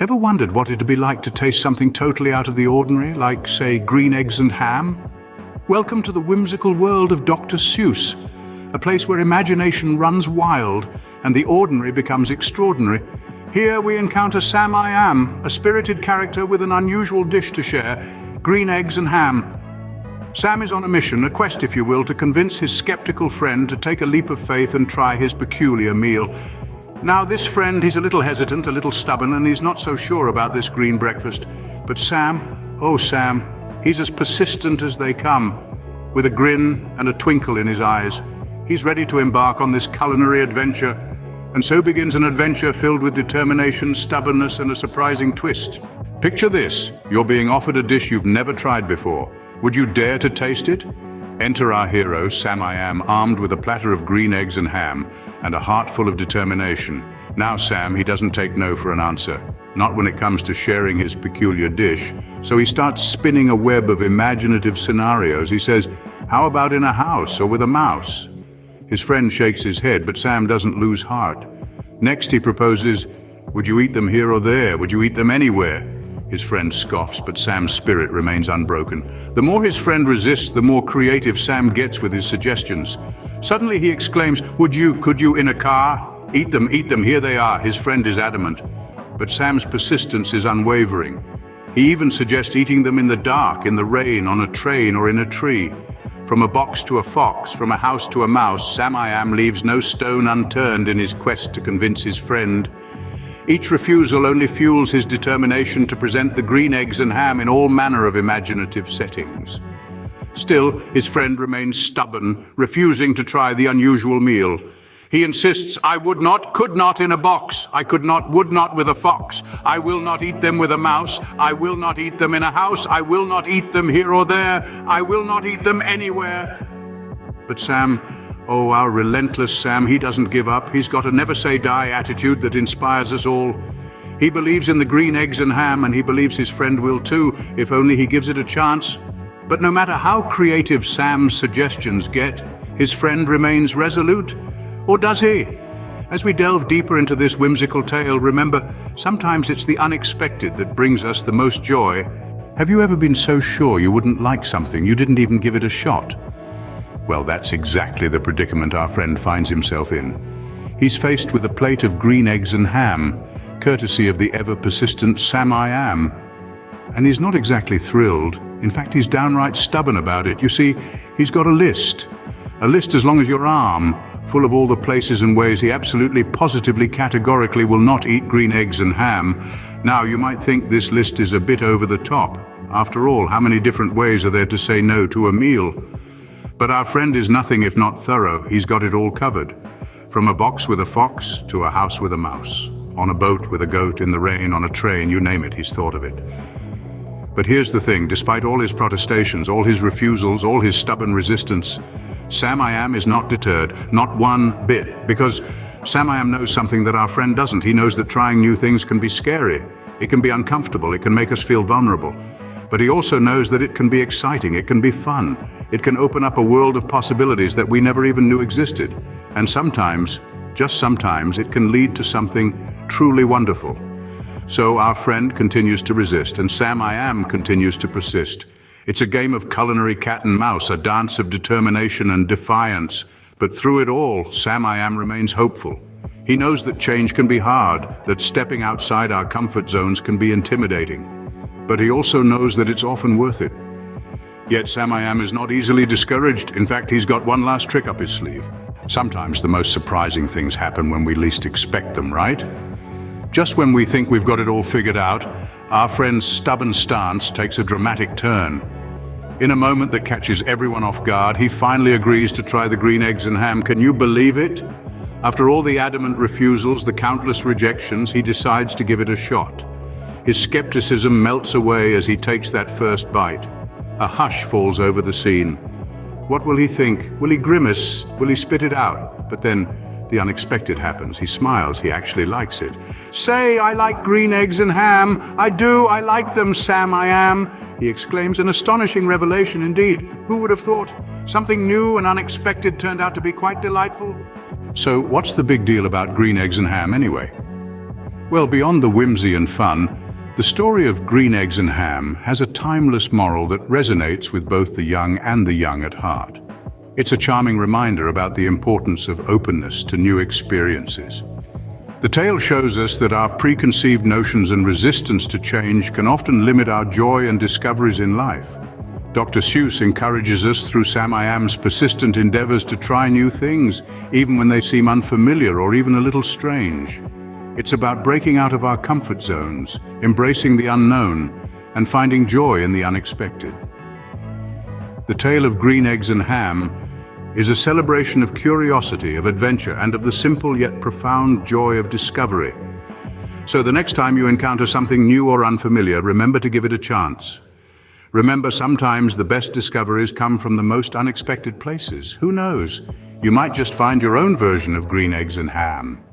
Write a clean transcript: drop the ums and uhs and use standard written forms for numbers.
Ever wondered what it'd be like to taste something totally out of the ordinary, like, say, green eggs and ham? Welcome to the whimsical world of Dr. Seuss, a place where imagination runs wild and the ordinary becomes extraordinary. Here we encounter Sam I Am, a spirited character with an unusual dish to share, green eggs and ham. Sam is on a mission, a quest if you will, to convince his skeptical friend to take a leap of faith and try his peculiar meal. Now this friend, he's a little hesitant, a little stubborn, and he's not so sure about this green breakfast. But Sam, oh Sam, he's as persistent as they come, with a grin and a twinkle in his eyes. He's ready to embark on this culinary adventure, and so begins an adventure filled with determination, stubbornness, and a surprising twist. Picture this, you're being offered a dish you've never tried before. Would you dare to taste it? Enter our hero, Sam I Am, armed with a platter of green eggs and ham, and a heart full of determination. Now Sam, he doesn't take no for an answer, not when it comes to sharing his peculiar dish. So he starts spinning a web of imaginative scenarios. He says, how about in a house or with a mouse? His friend shakes his head, but Sam doesn't lose heart. Next he proposes, would you eat them here or there? Would you eat them anywhere? His friend scoffs, but Sam's spirit remains unbroken. The more his friend resists, the more creative Sam gets with his suggestions. Suddenly he exclaims, could you in a car? Eat them, here they are. His friend is adamant. But Sam's persistence is unwavering. He even suggests eating them in the dark, in the rain, on a train, or in a tree. From a box to a fox, from a house to a mouse, Sam I Am leaves no stone unturned in his quest to convince his friend. Each refusal only fuels his determination to present the green eggs and ham in all manner of imaginative settings. Still, his friend remains stubborn, refusing to try the unusual meal. He insists, I would not, could not in a box. I could not, would not with a fox. I will not eat them with a mouse. I will not eat them in a house. I will not eat them here or there. I will not eat them anywhere. But Sam, oh, our relentless Sam, he doesn't give up. He's got a never-say-die attitude that inspires us all. He believes in the green eggs and ham, and he believes his friend will too, if only he gives it a chance. But no matter how creative Sam's suggestions get, his friend remains resolute. Or does he? As we delve deeper into this whimsical tale, remember, sometimes it's the unexpected that brings us the most joy. Have you ever been so sure you wouldn't like something you didn't even give it a shot? Well, that's exactly the predicament our friend finds himself in. He's faced with a plate of green eggs and ham, courtesy of the ever-persistent Sam I Am. And he's not exactly thrilled. In fact, he's downright stubborn about it. You see, he's got a list as long as your arm, full of all the places and ways he absolutely, positively, categorically will not eat green eggs and ham. Now, you might think this list is a bit over the top. After all, how many different ways are there to say no to a meal? But our friend is nothing if not thorough. He's got it all covered. From a box with a fox to a house with a mouse. On a boat with a goat, in the rain, on a train, you name it, he's thought of it. But here's the thing, despite all his protestations, all his refusals, all his stubborn resistance, Sam I Am is not deterred, not one bit, because Sam I Am knows something that our friend doesn't. He knows that trying new things can be scary, it can be uncomfortable, it can make us feel vulnerable. But he also knows that it can be exciting, it can be fun, it can open up a world of possibilities that we never even knew existed. And sometimes, just sometimes, it can lead to something truly wonderful. So our friend continues to resist, and Sam I Am continues to persist. It's a game of culinary cat and mouse, a dance of determination and defiance. But through it all, Sam I Am remains hopeful. He knows that change can be hard, that stepping outside our comfort zones can be intimidating. But he also knows that it's often worth it. Yet Sam I Am is not easily discouraged. In fact, he's got one last trick up his sleeve. Sometimes the most surprising things happen when we least expect them, right? Just when we think we've got it all figured out, our friend's stubborn stance takes a dramatic turn. In a moment that catches everyone off guard, he finally agrees to try the green eggs and ham. Can you believe it? After all the adamant refusals, the countless rejections, he decides to give it a shot. His skepticism melts away as he takes that first bite. A hush falls over the scene. What will he think? Will he grimace? Will he spit it out? But then the unexpected happens. He smiles. He actually likes it. Say, I like green eggs and ham. I do. I like them, Sam I Am. He exclaims, an astonishing revelation indeed. Who would have thought? Something new and unexpected turned out to be quite delightful. So what's the big deal about green eggs and ham anyway? Well, beyond the whimsy and fun, the story of Green Eggs and Ham has a timeless moral that resonates with both the young and the young at heart. It's a charming reminder about the importance of openness to new experiences. The tale shows us that our preconceived notions and resistance to change can often limit our joy and discoveries in life. Dr. Seuss encourages us through Sam I Am's persistent endeavors to try new things, even when they seem unfamiliar or even a little strange. It's about breaking out of our comfort zones, embracing the unknown, and finding joy in the unexpected. The tale of Green Eggs and Ham is a celebration of curiosity, of adventure, and of the simple yet profound joy of discovery. So the next time you encounter something new or unfamiliar, remember to give it a chance. Remember, sometimes the best discoveries come from the most unexpected places. Who knows? You might just find your own version of Green Eggs and Ham.